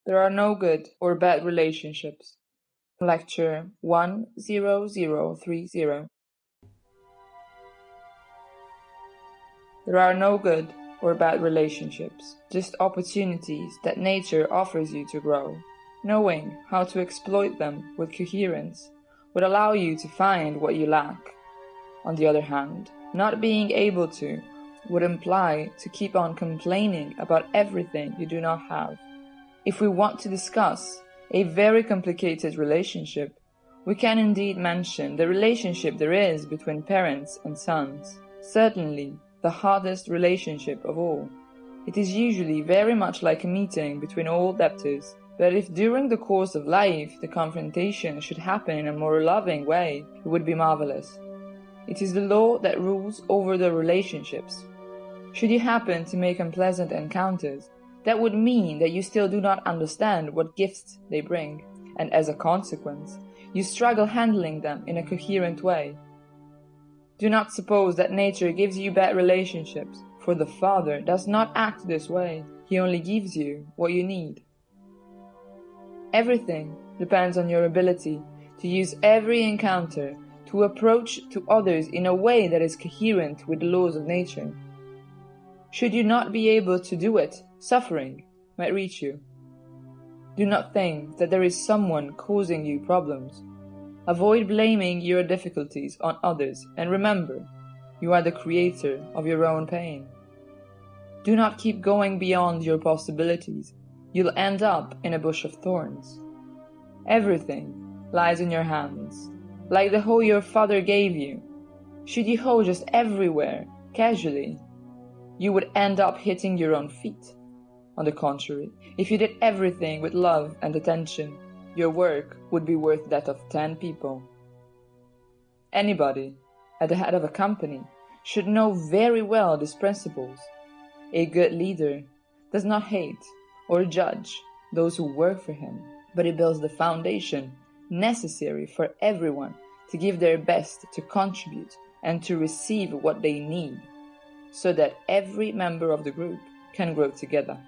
There are no good or bad relationships. Lecture 10030. There are no good or bad relationships, just opportunities that nature offers you to grow. Knowing how to exploit them with coherence would allow you to find what you lack. On the other hand, not being able to would imply to keep on complaining about everything you do not have. If we want to discuss a very complicated relationship, we can indeed mention the relationship there is between parents and sons. Certainly, the hardest relationship of all. It is usually very much like a meeting between old debtors, but if during the course of life the confrontation should happen in a more loving way, it would be marvelous. It is the law that rules over the relationships. Should you happen to make unpleasant encounters, that would mean that you still do not understand what gifts they bring, and as a consequence, you struggle handling them in a coherent way. Do not suppose that nature gives you bad relationships, for the Father does not act this way. He only gives you what you need. Everything depends on your ability to use every encounter to approach to others in a way that is coherent with the laws of nature. Should you not be able to do it, suffering might reach you. Do not think that there is someone causing you problems. Avoid blaming your difficulties on others, and remember, you are the creator of your own pain. Do not keep going beyond your possibilities. You'll end up in a bush of thorns. Everything lies in your hands, like the hoe your father gave you. Should you hoe just everywhere, casually, you would end up hitting your own feet. On the contrary, if you did everything with love and attention, your work would be worth that of 10 people. Anybody at the head of a company should know very well these principles. A good leader does not hate or judge those who work for him, but he builds the foundation necessary for everyone to give their best to contribute and to receive what they need, so that every member of the group can grow together.